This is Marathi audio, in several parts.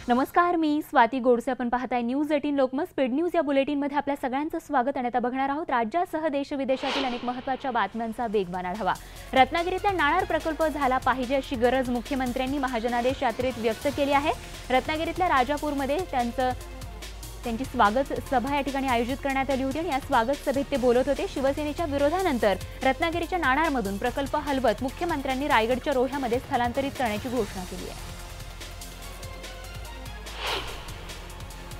नमस्कार, मी स्वाती गोडसे. आपण पाहताय न्यूज 18 लोकमत स्पीड न्यूज या बुलेटिनमध्ये आपल्या सगळ्यांचं स्वागत. आणि आता बघणार आहोत राज्यासह देश-विदेशातील अनेक महत्त्वाच्या बातम्यांचा वेगवान आढावा. रत्नागिरीतला नाणार प्रकल्प झाला पाहिजे अशी गरज मुख्यमंत्र्यांनी महाजनादेश यात्रेत व्यक्त केली आहे. रत्नागिरीतल्या राजापूरमध्ये त्यांची स्वागत सभा या ठिकाणी आयोजित करण्यात आली होती आणि या स्वागत सभेत ते बोलत होते. शिवसेनेच्या विरोधानंतर रत्नागिरीच्या नाणारमधून प्रकल्प हलवत मुख्यमंत्र्यांनी रायगडच्या रोह्यामध्ये स्थलांतरित करण्याची घोषणा केली आहे.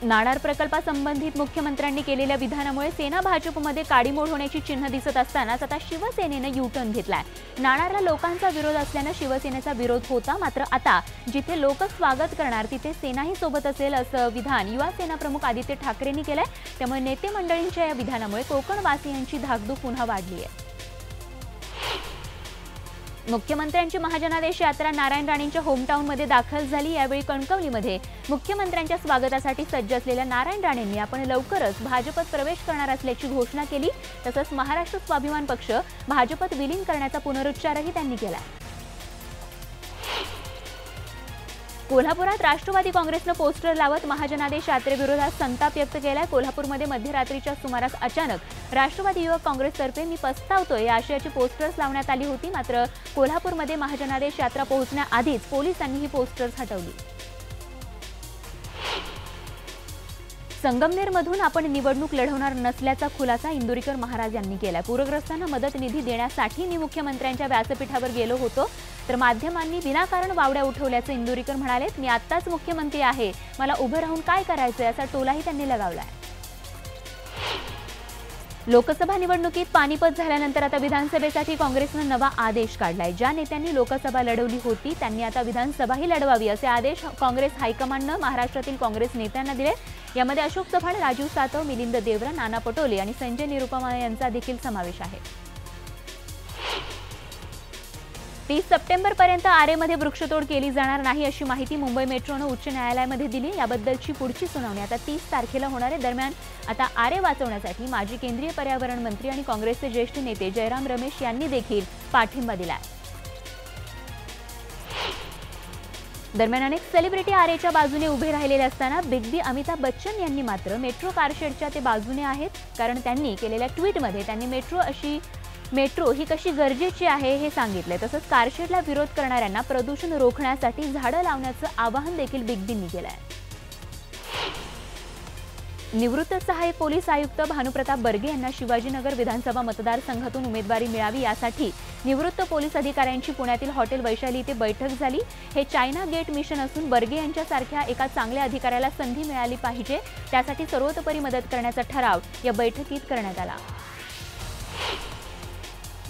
नाणार प्रकल्पासंबंधित मुख्यमंत्र्यांनी केलेल्या विधानामुळे सेना भाजपमध्ये काडीमोड होण्याची चिन्ह दिसत असतानाच आता शिवसेनेने यू-टर्न घेतलाय. नाणारला लोकांचा विरोध असल्याने शिवसेनेचा विरोध होता, मात्र आता जिथे लोक स्वागत करणार तिथे सेनाही सोबत असेल असं विधान युवा सेना प्रमुख आदित्य ठाकरेंनी केलंय. त्यामुळे नेते मंडळींच्या या विधानामुळे कोकणवासियांची धाकधूक पुन्हा वाढली आहे. मुख्यमंत्र्यांची महाजनादेश यात्रा नारायण राणेंच्या होमटाऊनमध्ये दाखल झाली. यावेळी कणकवलीमध्ये मुख्यमंत्र्यांच्या स्वागतासाठी सज्ज असलेल्या नारायण राणेंनी आपण लवकरच भाजपत प्रवेश करणार असल्याची घोषणा केली. तसंच महाराष्ट्र स्वाभिमान पक्ष भाजपत विलीन करण्याचा पुनरुच्चारही त्यांनी केला. कोल्हापुरात राष्ट्रवादी काँग्रेसनं पोस्टर लावत महाजनादेश यात्रेविरोधात संताप व्यक्त केलाय. कोल्हापूरमध्ये मध्यरात्रीच्या सुमारास अचानक राष्ट्रवादी युवक काँग्रेसतर्फे मी पस्तावतोय या आशयाची पोस्टर्स लावण्यात आली होती, मात्र कोल्हापूरमध्ये महाजनादेश यात्रा पोहोचण्याआधीच पोलिसांनी ही पोस्टर्स हटवली. संगमनेरमधून आपण निवडणूक लढवणार नसल्याचा खुलासा इंदुरीकर महाराज यांनी केला. पूरग्रस्तांना मदत निधी देण्यासाठी मी मुख्यमंत्र्यांच्या व्यासपीठावर गेलो होतो, तर माध्यमांनी विनाकारण वावड्या उठवल्याचं इंदुरीकर म्हणाले. मी आत्ताच मुख्यमंत्री आहे, मला उभं राहून काय करायचं याचा टोलाही त्यांनी लगावलाय. लोकसभा निवडणुकीत पानिपत झाल्यानंतर आता विधानसभेसाठी काँग्रेसनं नवा आदेश काढलाय. ज्या नेत्यांनी लोकसभा लढवली होती त्यांनी आता विधानसभाही लढवावी असे आदेश काँग्रेस हायकमांडनं महाराष्ट्रातील काँग्रेस नेत्यांना दिले. यामध्ये अशोक चव्हाण, राजीव सातव, मिलिंद देवरा, नाना पटोले आणि संजय निरुपमा यांचा देखील समावेश आहे. 30 सप्टेंबरपर्यंत आरेमध्ये वृक्षतोड केली जाणार नाही अशी माहिती मुंबई मेट्रोनं उच्च न्यायालयामध्ये दिली. याबद्दलची पुढची सुनावणी आता 30 तारखेला होणार आहे. दरम्यान आता आरे वाचवण्यासाठी माजी केंद्रीय पर्यावरण मंत्री आणि काँग्रेसचे ज्येष्ठ नेते जयराम रमेश यांनी देखील पाठिंबा दिलाय. दरम्यान अनेक सेलिब्रिटी आरेच्या बाजूने उभे राहिलेले असताना बिग बी अमिताभ बच्चन यांनी मात्र मेट्रो कारशेडच्या ते बाजूने आहेत. कारण त्यांनी केलेल्या ट्विटमध्ये त्यांनी मेट्रो ही कशी गरजेची आहे हे सांगितले. तसंच कारशेडला विरोध करणाऱ्यांना प्रदूषण रोखण्यासाठी झाडं लावण्याचं आवाहन देखील बिग बींनी केलं आहे. निवृत्त सहाय्यक पोलीस आयुक्त भानुप्रताप बर्गे यांना शिवाजीनगर विधानसभा मतदारसंघातून उमेदवारी मिळावी यासाठी निवृत्त पोलीस अधिकाऱ्यांची पुण्यातील हॉटेल वैशाली इथे बैठक झाली. हे चायना गेट मिशन असून बर्गे यांच्यासारख्या एका चांगल्या अधिकाऱ्याला संधी मिळाली पाहिजे, त्यासाठी सर्वतोपरी मदत करण्याचा ठराव या बैठकीत करण्यात आला.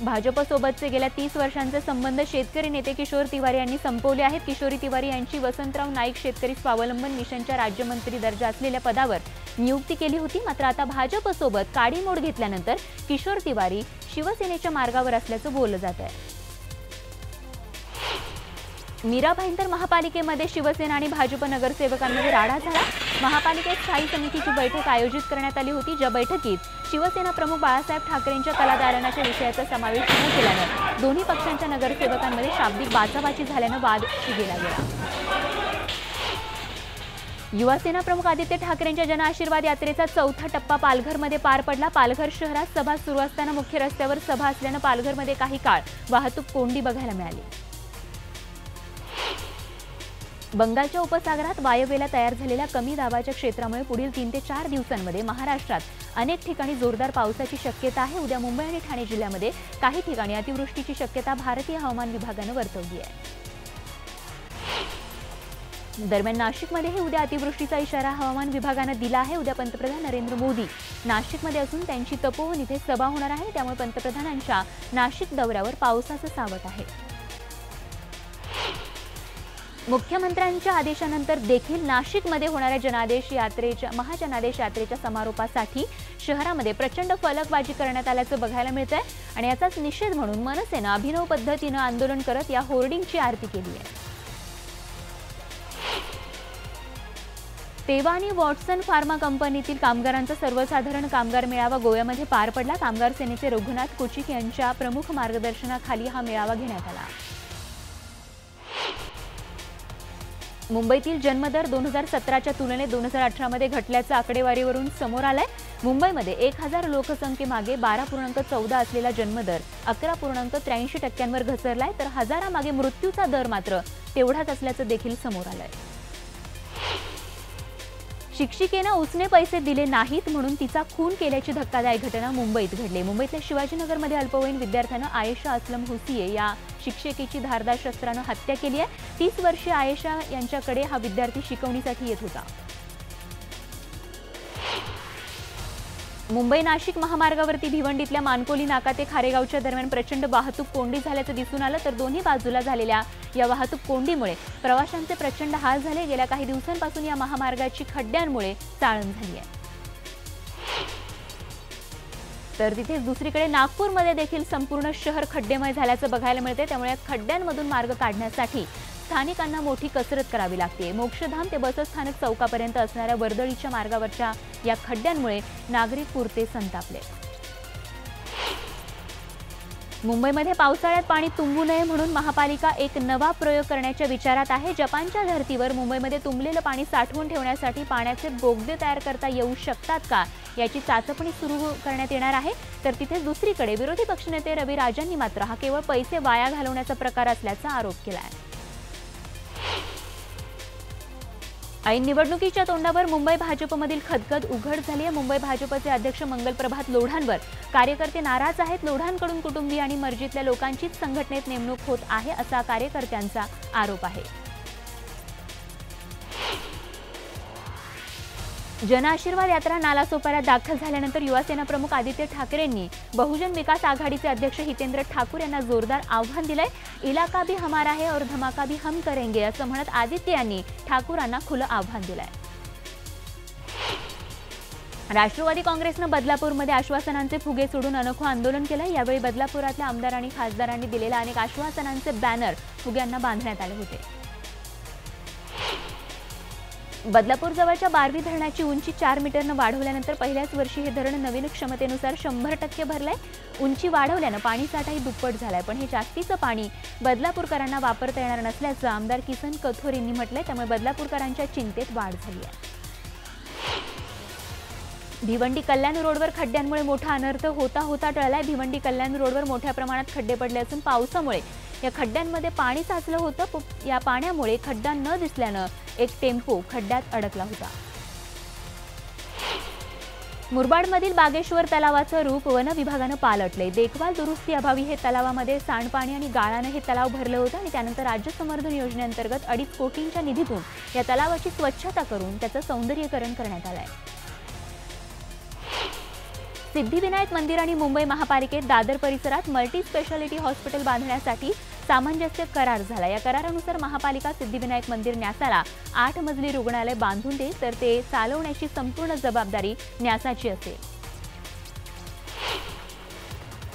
भाजपसोबतचे गेल्या 30 वर्षांचे संबंध शेतकरी नेते किशोर तिवारी यांनी संपवले आहेत. किशोरी तिवारी यांची वसंतराव नाईक शेतकरी स्वावलंबन मिशनच्या राज्यमंत्री दर्जा असलेल्या पदावर नियुक्ती केली होती, मात्र आता भाजपसोबत काडीमोड घेतल्यानंतर किशोर तिवारी शिवसेनेच्या मार्गावर असल्याचं बोललं जात आहे. मीरा भाईंदर महापालिकेमध्ये शिवसेना आणि भाजप नगरसेवकांमध्ये राडा झाला. महापालिकेत स्थायी समितीची बैठक आयोजित करण्यात आली होती, ज्या बैठकीत शिवसेना प्रमुख बाळासाहेब ठाकरेंच्या कलादालनाच्या विषयाचा समावेश न केल्यानं दोन्ही पक्षांच्या नगरसेवकांमध्ये शाब्दिक बाचाबाची झाल्यानं वाद शिगेला गेला. युवा सेना प्रमुख आदित्य ठाकरेंच्या जनआशीर्वाद यात्रेचा चौथा टप्पा पालघरमध्ये पार पडला. पालघर शहरात सभा सुरू असताना मुख्य रस्त्यावर सभा असल्यानं पालघरमध्ये काही काळ वाहतूक कोंडी बघायला मिळाली. बंगालच्या उपसागरात वायव्येला तयार झालेल्या कमी दाबाच्या क्षेत्रामुळे पुढील 3 ते 4 दिवसांमध्ये महाराष्ट्रात अनेक ठिकाणी जोरदार पावसाची शक्यता आहे. उद्या मुंबई आणि ठाणे जिल्ह्यामध्ये काही ठिकाणी अतिवृष्टीची शक्यता भारतीय हवामान विभागानं वर्तवली आहे. दरम्यान नाशिकमध्येही उद्या अतिवृष्टीचा इशारा हवामान विभागानं दिला आहे. उद्या पंतप्रधान नरेंद्र मोदी नाशिकमध्ये असून त्यांची तपोवन इथे सभा होणार आहे, त्यामुळे पंतप्रधानांच्या नाशिक दौऱ्यावर पावसाचं सावट आहे. मुख्यमंत्र्यांच्या आदेशानंतर देखील नाशिकमध्ये होणाऱ्या महाजनादेश यात्रेच्या समारोपासाठी शहरामध्ये प्रचंड फलकबाजी करण्यात आल्याचं बघायला मिळतंय आणि याचाच निषेध म्हणून मनसेनं अभिनव पद्धतीनं आंदोलन करत या होर्डिंगची आरती केली आहे. तेवा आणि वॉटसन फार्मा कंपनीतील कामगारांचा सर्वसाधारण कामगार मेळावा गोव्यामध्ये पार पडला. कामगार सेनेचे रघुनाथ कुचिक यांच्या प्रमुख मार्गदर्शनाखाली हा मेळावा घेण्यात आला. मुंबईतील जन्मदर 2017च्या तुलनेत 2018 मध्ये घटल्याचं आकडेवारीवरून समोर आलंय। मुंबईमध्ये 1000 लोकसंख्येमागे 12.14 असलेला जन्मदर 11.83% घसरलाय, तर हजारामागे मृत्यूचा दर मात्र तेवढाच असल्याचं देखील समोर आलंय। शिक्षिकेनं उसने पैसे दिले नाहीत म्हणून तिचा खून केल्याची धक्कादायक घटना मुंबईत घडली। मुंबईतल्या शिवाजीनगरमध्ये अल्पवयीन विद्यार्थ्यानं आयेशा असलम हुसिये या शिक्षिकेची धारदार शस्त्रानं हत्या केली आहे। 30 वर्षीय आयेशा यांच्याकडे हा विद्यार्थी शिकवणीसाठी येत होता। मुंबई नाशिक महामार्गावरती भिवंडीतल्या मानकोली नाका ते खारेगावच्या दरम्यान प्रचंड वाहतूक कोंडी झाल्याचं दिसून आलं, तर दोन्ही बाजूला झालेल्या या वाहतूक कोंडीमुळे प्रवाशांचे प्रचंड हाल झाले। गेल्या काही दिवसांपासून या महामार्गाची खड्ड्यांमुळे चाळण झाली आहे। तर तिथेच दुसरीकडे नागपूरमध्ये देखील संपूर्ण शहर खड्डेमय झाल्याचं बघायला मिळते, त्यामुळे खड्ड्यांमधून मार्ग काढण्यासाठी स्थानिकांना मोठी कसरत करावी लागते। मोक्षधाम ते बसस्थानक चौकापर्यंत असणाऱ्या वर्दळीच्या मार्गावरच्या या खड्ड्यांमुळे नागरिक पुरते संतापले। मुंबईमध्ये पावसाळ्यात पाणी तुंबू नये म्हणून महापालिका एक नवा प्रयोग करण्याच्या विचारात आहे। जपानच्या धर्तीवर मुंबईमध्ये तुंबलेलं पाणी साठवून ठेवण्यासाठी पाण्याचे बोगदे तयार करता येऊ शकतात का याची चाचपणी सुरू करण्यात येणार आहे। तर तिथे दुसरीकडे विरोधी पक्षनेते रवी राजांनी मात्र हा केवळ पैसे वाया घालवण्याचा प्रकार असल्याचा आरोप केला आहे। ऐन निवडणुकीच्या तोंडावर मुंबई भाजपमधील खदखद उघड झाली आहे। मुंबई भाजपचे अध्यक्ष मंगल प्रभात लोढांवर कार्यकर्ते नाराज आहेत। लोढांकडून कुटुंबीय आणि मर्जीतल्या लोकांचीच संघटनेत नेमणूक होत आहे असा कार्यकर्त्यांचा आरोप आहे। जनआशीर्वाद यात्रा नालासोपाऱ्यात दाखल झाल्यानंतर युवासेना प्रमुख आदित्य ठाकरेंनी बहुजन विकास आघाडीचे अध्यक्ष हितेंद्र ठाकूर यांना जोरदार आव्हान दिलंय। इलाका भी हमारा है और धमाका भी हम करेंगे असं म्हणत आदित्य यांनी ठाकूरांना खुलं आव्हान दिलंय। राष्ट्रवादी काँग्रेसनं बदलापूरमध्ये आश्वासनांचे फुगे सोडून अनोखं आंदोलन केलं। यावेळी बदलापुरातल्या आमदार आणि खासदारांनी दिलेल्या अनेक आश्वासनांचे बॅनर फुग्यांना बांधण्यात आले होते। बदलापूर जवळच्या बारवी धरणाची उंची 4 मीटरनं वाढवल्यानंतर पहिल्याच वर्षी हे धरण नवीन क्षमतेनुसार 100% भरलंय। उंची वाढवल्यानं पाणी साठाही दुप्पट झालाय, पण हे जास्तीचं पाणी बदलापूरकरांना वापरता येणार नसल्याचं आमदार किसन कथोरेंनी म्हटलंय, त्यामुळे बदलापूरकरांच्या चिंतेत वाढ झाली आहे। भिवंडी कल्याण रोडवर खड्ड्यांमुळे मोठा अनर्थ होता टळलाय। भिवंडी कल्याण रोडवर मोठ्या प्रमाणात खड्डे पडले असून पावसामुळे या खड्ड्यांमध्ये पाणी साचलं होतं। या पाण्यामुळे खड्डा न दिसल्यानं एक टेम्पो खड्ड्यात अडकला होता। मुरबाडमधील बागेश्वर तलावाचं रूप वन विभागानं पालटले। देखभाल दुरुस्ती अभावी हे तलावामध्ये सांडपाणी आणि गाळानं हे तलाव भरलं होतं आणि त्यानंतर राज्य संवर्धन योजनेअंतर्गत 2.5 कोटींच्या निधीतून या तलावाची स्वच्छता करून त्याचं सौंदर्यीकरण करण्यात आलंय। सिद्धिविनायक मंदिर आणि मुंबई महापालिकेत दादर परिसरात मल्टी स्पेशालिटी हॉस्पिटल बांधण्यासाठी सामंजस्य करार झाला। या करारानुसार महापालिका सिद्धिविनायक मंदिर न्यासाला 8 मजली रुग्णालय बांधून देईल, तर ते चालवण्याची संपूर्ण जबाबदारी न्यासाची असेल।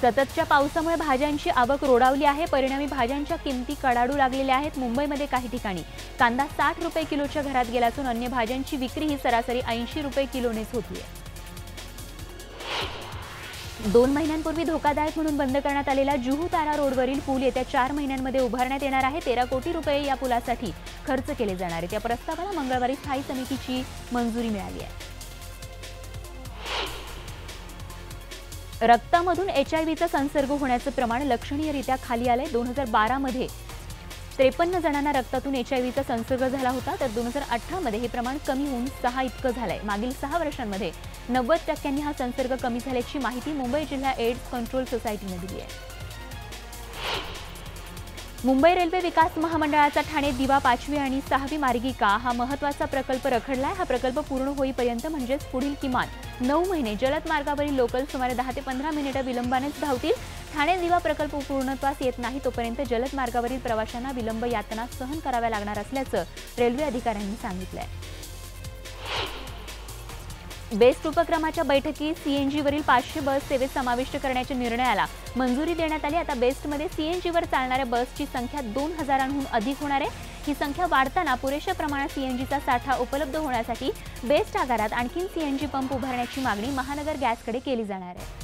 सततच्या पावसामुळे भाज्यांची आवक रोडावली आहे। परिणामी भाज्यांच्या किमती कडाडू लागलेल्या आहेत। मुंबईमध्ये काही ठिकाणी कांदा 60 रुपये किलोच्या घरात गेला असून अन्य भाज्यांची विक्री ही सरासरी 80 रुपये किलोनेच होतीये। 2 महिन्यांपूर्वी धोकादायक म्हणून बंद करण्यात आलेला जुहू तारा रोडवरील पूल येत्या 4 महिन्यांमध्ये उभारण्यात येणार आहे। 13 कोटी रुपये या पुलासाठी खर्च केले जाणार आहेत। या प्रस्तावाला मंगळवारी स्थायी समितीची मंजुरी मिळाली आहे। रक्तामधून HIV संसर्ग होण्याचं प्रमाण लक्षणीयरित्या खाली आलंय। 2012 मध्ये 53 जणांना रक्तातून HIV संसर्ग झाला होता, तर 2018 मध्ये हे प्रमाण कमी होऊन 6 इतकं झालंय। मागील 6 वर्षांमध्ये 90% हा संसर्ग कमी झाल्याची माहिती मुंबई जिल्हा एड्स कंट्रोल सोसायटीने दिली आहे। मुंबई रेल्वे विकास महामंडळाचा ठाणे दिवा 5वी आणि 6वी मार्गिका हा महत्त्वाचा प्रकल्प रखडलाय। हा प्रकल्प पूर्ण होईपर्यंत म्हणजेच पुढील किमान 9 महिने जलद मार्गावरील लोकल सुमारे 10 ते 15 मिनिटं विलंबानेच धावतील। ठाणे दिवा प्रकल्प पूर्णत्वास येत नाही तोपर्यंत जलद मार्गावरील प्रवाशांना विलंब यातना सहन कराव्या लागणार असल्याचं रेल्वे अधिकाऱ्यांनी सांगितलंय। बेस्ट उपक्रमाच्या बैठकीत सीएनजीवरील 500 बस सेवेत समाविष्ट करण्याच्या निर्णयाला मंजुरी देण्यात आली। आता बेस्टमध्ये सीएनजीवर चालणाऱ्या बसची संख्या 2000हून अधिक होणार आहे। ही संख्या वाढताना पुरेशा प्रमाणात सीएनजीचा साठा उपलब्ध होण्यासाठी बेस्ट आगारात आणखी सीएनजी पंप उभारण्याची मागणी महानगर गॅसकडे केली जाणार आहे।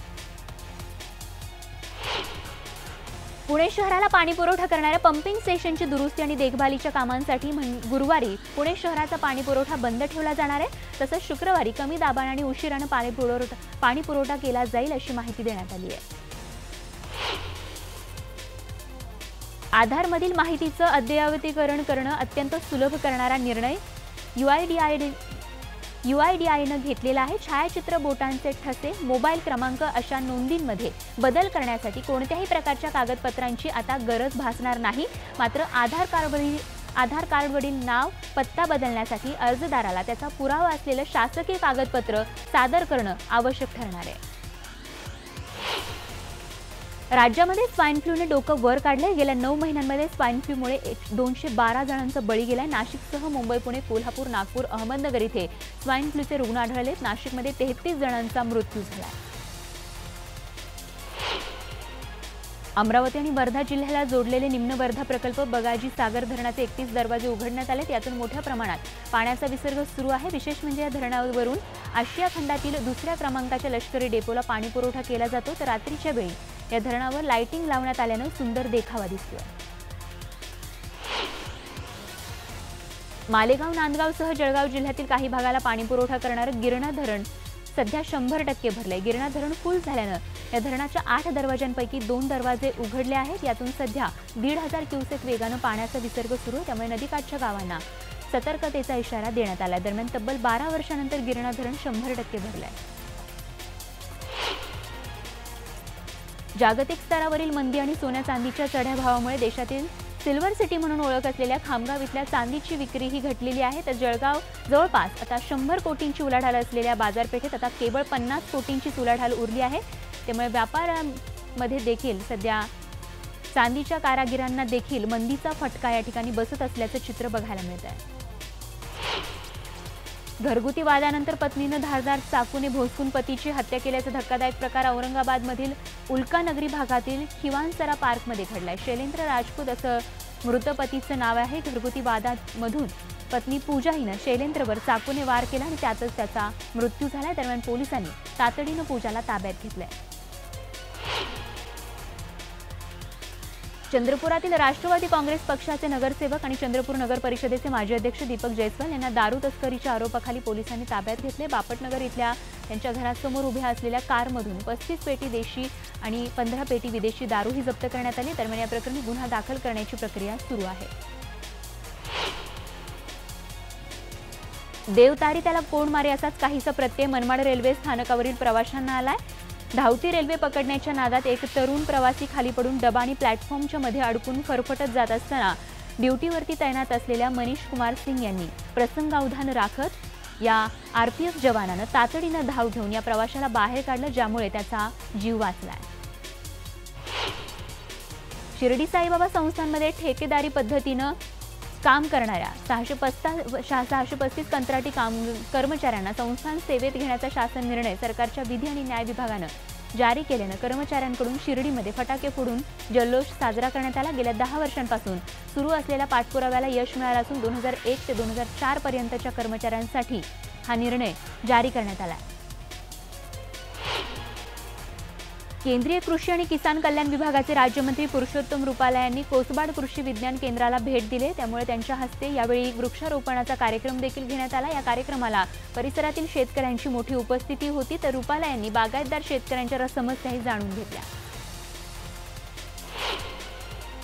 पुणे शहराला पाणी पुरवठा करणाऱ्या पंपिंग स्टेशनची दुरुस्ती आणि देखभालीच्या कामांसाठी गुरुवारी पुणे शहराचा पाणी पुरवठा बंद ठेवला जाणार आहे। तसंच शुक्रवारी कमी दाबाने आणि उशिराने पाणी पुरवठा केला जाईल अशी माहिती देण्यात आली आहे। आधारमधील माहितीचं अद्ययावतीकरण करणं अत्यंत सुलभ करणारा निर्णय UIDAIनं घेतलेला आहे। छायाचित्र, बोटांचे ठसे, मोबाईल क्रमांक अशा नोंदींमध्ये बदल करण्यासाठी कोणत्याही प्रकारच्या कागदपत्रांची आता गरज भासणार नाही। मात्र आधार कार्डवरील नाव, पत्ता बदलण्यासाठी अर्जदाराला त्याचा पुरावा असलेलं शासकीय कागदपत्र सादर करणं आवश्यक ठरणार आहे। राज्यामध्ये स्वाईन फ्लूने डोकं वर काढले। गेल्या 9 महिन्यांमध्ये स्वाईन फ्लूमुळे 212 जणांचा बळी गेलाय। नाशिकसह मुंबई, पुणे, कोल्हापूर, नागपूर, अहमदनगर इथे स्वाईन फ्लूचे रुग्ण आढळलेत। नाशिकमध्ये 33 जणांचा मृत्यू झालाय। अमरावती आणि वर्धा जिल्ह्याला जोडलेले निम्न वर्धा प्रकल्प बगाजी सागर धरणाचे 31 दरवाजे उघडण्यात आलेत। यातून मोठ्या प्रमाणात पाण्याचा विसर्ग सुरू आहे। विशेष म्हणजे या धरणावरून आशिया खंडातील दुसऱ्या क्रमांकाच्या लष्करी डेपोला पाणी पुरवठा केला जातो। तर रात्रीच्या वेळी या धरणावर लाइटिंग लावण्यात आल्याने सुंदर देखावा दिसतोय। मालेगाव, नांदगावसह जळगाव जिल्ह्यातील काही भागाला पाणी पुरवठा करणारे गिरणा धरण सध्या 100% भरले। गिरणा धरण फुल झाल्याने या धरणाच्या 8 दरवाजांपैकी 2 दरवाजे उघडले आहेत। यातून सध्या 1,500 क्युसेक वेगाने पाण्याचा विसर्ग सुरू आहे। त्यामुळे नदीकाठच्या गावांना सतर्कतेचा इशारा देण्यात आला। दरम्यान तब्बल 12 वर्षांनंतर गिरणा धरण 100% भरले आहे। जागतिक स्तरावरील मंदी आणि सोन्या चांदीच्या चढ्या भावामुळे देशातील सिल्वर सिटी म्हणून ओळख असलेल्या खामगाव इथल्या चांदीची विक्रीही घटलेली आहे। तर जळगाव जवळपास आता 100 कोटींची उलाढाल असलेल्या बाजारपेठेत आता केवळ 50 कोटींचीच उलाढाल उरली आहे। त्यामुळे व्यापारामध्ये देखील सध्या चांदीच्या कारागिरांना देखील मंदीचा फटका या ठिकाणी बसत असल्याचं चित्र बघायला मिळत आहे। घरगुती वादानंतर पत्नीनं धारदार चाकूने भोसकून पतीची हत्या केल्याचा धक्कादायक प्रकार औरंगाबादमधील उल्कानगरी भागातील खिवानसरा पार्कमध्ये घडलाय। शैलेंद्र राजपूत असं मृत पतीचं नाव आहे। घरगुती वादामधून पत्नी पूजा हिनं शैलेंद्रवर चाकूने वार केला आणि त्यातच त्याचा मृत्यू झाला। दरम्यान पोलिसांनी तातडीनं पूजाला ताब्यात घेतलंय। चंद्रपुरातील राष्ट्रवादी काँग्रेस पक्षाचे नगरसेवक आणि चंद्रपूर नगर परिषदेचे माजी अध्यक्ष दीपक जयस्वाल यांना दारू तस्करीच्या आरोपाखाली पोलिसांनी ताब्यात घेतले। बापटनगर इथल्या त्यांच्या घरासमोर उभ्या असलेल्या कारमधून 35 पेटी देशी आणि 15 पेटी विदेशी दारूही जप्त करण्यात आली। दरम्यान या प्रकरणी गुन्हा दाखल करण्याची प्रक्रिया सुरू आहे। देवतारी त्याला कोण मारे असाच काहीसा प्रत्यय मनमाड रेल्वे स्थानकावरील प्रवाशांना आलाय। धावती रेल्वे पकडण्याच्या नादात एक तरुण प्रवासी खाली पडून डबा आणि प्लॅटफॉर्मच्या मध्ये अडकून फरफटत जात असताना ड्युटीवरती तैनात असलेल्या मनीष कुमार सिंग यांनी प्रसंगावधान राखत या आरपीएफ जवानानं तातडीनं धाव घेऊन या प्रवाशाला बाहेर काढलं, ज्यामुळे त्याचा जीव वाचलाय। शिर्डी साईबाबा संस्थांमध्ये ठेकेदारी पद्धतीनं काम करणाऱ्या 635 कंत्राटी कर्मचाऱ्यांना संस्थान सेवेत घेण्याचा शासन निर्णय सरकारच्या विधी आणि न्याय विभागानं जारी केल्यानं कर्मचाऱ्यांकडून शिर्डीमध्ये फटाके फोडून जल्लोष साजरा करण्यात आला। गेल्या 10 वर्षांपासून सुरू असलेल्या पाठपुराव्याला यश मिळालं असून 2001 ते 2004 पर्यंतच्या कर्मचाऱ्यांसाठी हा निर्णय जारी करण्यात आला। केंद्रीय कृषी आणि किसान कल्याण विभागाचे राज्यमंत्री पुरुषोत्तम रुपाला यांनी कोसबाड कृषी विज्ञान केंद्राला भेट दिली। त्यामुळे त्यांच्या हस्ते यावेळी वृक्षारोपणाचा कार्यक्रम देखील घेण्यात आला। या कार्यक्रमाला परिसरातील शेतकऱ्यांची मोठी उपस्थिती होती। तर रुपाला यांनी बागायतदार शेतकऱ्यांच्या समस्याही जाणून घेतल्या।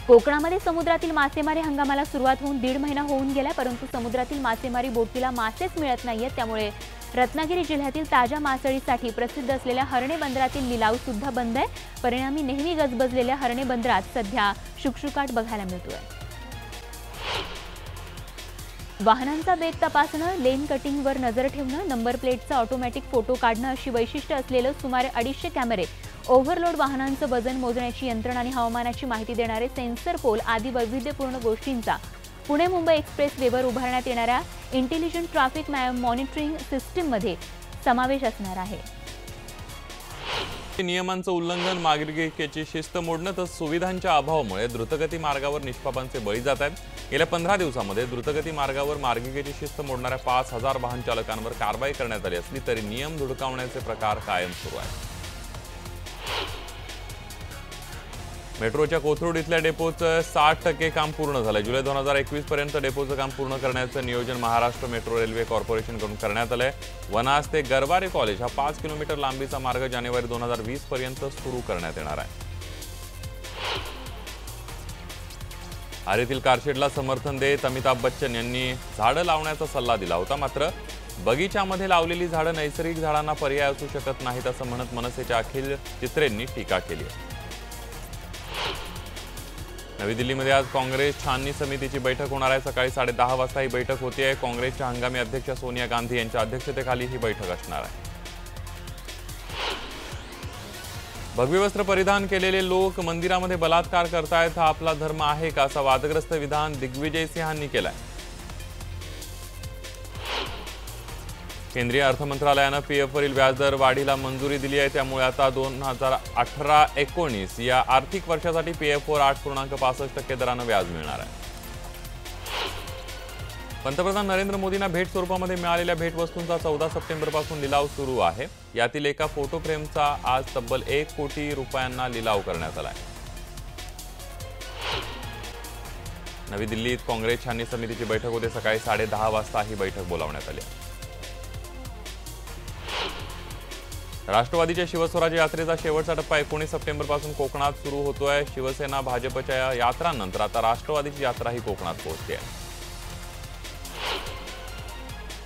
कोकणामध्ये समुद्रातील मासेमारी हंगामाला सुरुवात होऊन 1.5 महिना होऊन गेला, परंतु समुद्रातील मासेमारी बोटीला मासेच मिळत नाहीयेत। त्यामुळे रत्नागिरी जिल्ह्यातील ताज्या मासळीसाठी प्रसिद्ध असलेल्या हरणे बंदरातील लिलाव सुद्धा बंद आहे। परिणामी नेहमी गजबजलेल्या हरणे बंदरात सध्या शुकशुकाट बघायला मिळतोय। वाहनांचा वेग तपासणं, लेन कटिंगवर नजर ठेवणं, नंबर प्लेटचा ऑटोमॅटिक फोटो काढणं अशी वैशिष्ट्य असलेलं सुमारे 250 कॅमेरे, ओव्हरलोड वाहनांचं वजन मोजण्याची यंत्रणा आणि हवामानाची माहिती देणारे सेन्सर पोल आदी वैविध्यपूर्ण गोष्टींचा पुणे मुंबई एक्सप्रेस वेवर उभारण्यात येणाऱ्या इंटेलिजंट ट्रॅफिक मॉनिटरिंग सिस्टीममध्ये समावेश असणार आहे। नियमांचं उल्लंघन, मार्गिकेची शिस्त मोडणं तर सुविधांच्या अभावामुळे द्रुतगती मार्गावर निष्पापांचे बळी जात आहेत। गेल्या 15 दिवसांमध्ये द्रुतगती मार्गावर मार्गिकेची शिस्त मोडणाऱ्या 5000 वाहन चालकांवर कारवाई करण्यात आली असली तरी नियम धुडकावण्याचे प्रकार कायम सुरू आहेत। मेट्रोच्या कोथरूड इथल्या डेपोचं 60% काम पूर्ण झालंय. जुलै 2021 पर्यंत डेपोचं काम पूर्ण करण्याचं नियोजन महाराष्ट्र मेट्रो रेल्वे कॉर्पोरेशनकडून करण्यात आलंय. वनाज ते गरवारे कॉलेज हा 5 किलोमीटर लांबीचा मार्ग जानेवारी 2020 पर्यंत सुरू करण्यात येणार आहे. आरेतील कारशेडला समर्थन देत अमिताभ बच्चन यांनी झाडं लावण्याचा सल्ला दिला होता. मात्र बगीच्यामध्ये लावलेली झाडं नैसर्गिक झाडांना पर्याय असू शकत नाहीत असं म्हणत मनसेच्या अखिल चित्रेंनी टीका केली आहे. नवी दिल्लीमध्ये आज काँग्रेस छाननी समितीची बैठक होणार आहे. सकाळी 10:30 वाजता ही बैठक होती आहे. काँग्रेसच्या हंगामी अध्यक्ष सोनिया गांधी यांच्या अध्यक्षतेखाली ही बैठक असणार आहे. भगवी वस्त्र परिधान केलेले लोक मंदिरामध्ये बलात्कार करतायत, हा आपला धर्म आहे का, असं वादग्रस्त विधान दिग्विजय सिंहांनी केलंय. केंद्रीय अर्थ मंत्रालयानं पीएफवरील व्याजदर वाढीला मंजुरी दिली आहे. त्यामुळे आता 2018-19 या आर्थिक वर्षासाठी पीएफवर 8.65% दरानं व्याज मिळणार आहे. पंतप्रधान नरेंद्र मोदींना भेट स्वरूपामध्ये मिळालेल्या भेटवस्तूंचा 14 सप्टेंबरपासून लिलाव सुरू आहे. यातील एका फोटो फ्रेमचा आज तब्बल 1 कोटी रुपयांना लिलाव करण्यात आला आहे. नवी दिल्लीत काँग्रेस छाननी समितीची बैठक होते. सकाळी 10:30 वाजता ही बैठक बोलावण्यात आली. राष्ट्रवादीच्या शिवस्वराज यात्रेचा शेवटचा टप्पा 19 सप्टेंबरपासून कोकणात सुरू होतोय. शिवसेना भाजपच्या यात्रांनंतर आता राष्ट्रवादीची यात्राही कोकणात पोहोचते आहे.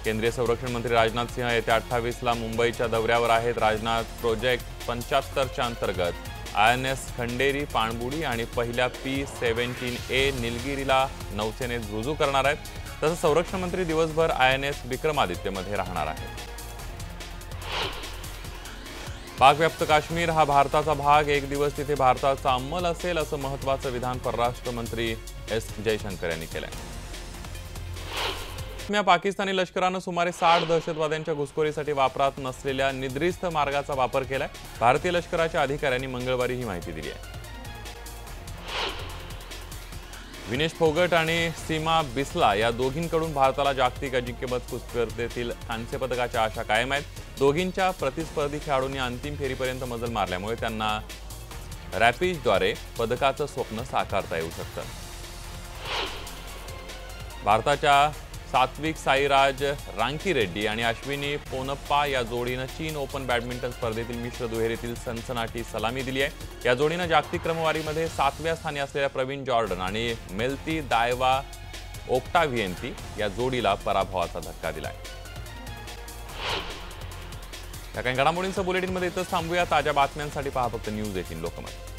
केंद्रीय संरक्षण मंत्री राजनाथ सिंह येत्या 28ला मुंबईच्या दौऱ्यावर आहेत. राजनाथ प्रोजेक्ट 75च्या अंतर्गत INS खंडेरी पाणबुडी आणि पहिल्या P-17A निलगिरीला नौसेनेत रुजू करणार आहेत. तसंच संरक्षण मंत्री दिवसभर INS विक्रमादित्यमध्ये राहणार आहेत. पाकव्याप्त काश्मीर हा भारताचा भाग, एक दिवस तिथे भारताचा अंमल असेल असं महत्त्वाचं विधान परराष्ट्र मंत्री S. जयशंकर यांनी केलंय. पाकिस्तानी लष्करानं सुमारे 60 दहशतवाद्यांच्या घुसखोरीसाठी वापरात नसलेल्या निद्रिस्त मार्गाचा वापर केलाय. भारतीय लष्कराच्या अधिकाऱ्यांनी मंगळवारी ही माहिती दिली आहे. विनेश फोगट आणि सीमा बिस्ला या दोघींकडून भारताला जागतिक अजिंक्यपद कुस्ती स्पर्धेतील कांस्य पदकाच्या आशा कायम आहेत. दोघींच्या प्रतिस्पर्धी खेळाडूंनी अंतिम फेरीपर्यंत मजल मारल्यामुळे त्यांना रॅपिडद्वारे पदकाचं स्वप्न साकारता येऊ शकतं. भारताच्या सात्विक साईराज रांकीरेड्डी आणि अश्विनी पोनप्पा या जोडीनं चीन ओपन बॅडमिंटन स्पर्धेतील मिश्र दुहेरीतील सनसनाटी सलामी दिली आहे. या जोडीनं जागतिक क्रमवारीमध्ये 7व्या स्थानी असलेल्या प्रवीण जॉर्डन आणि मेल्ती दायवा ओक्टाव्हिएंती या जोडीला पराभवाचा धक्का दिलाय. या काही घडामोडींचं बुलेटिनमध्ये इथंच थांबूया. ताज्या बातम्यांसाठी पहा फक्त न्यूज 18 लोकमत.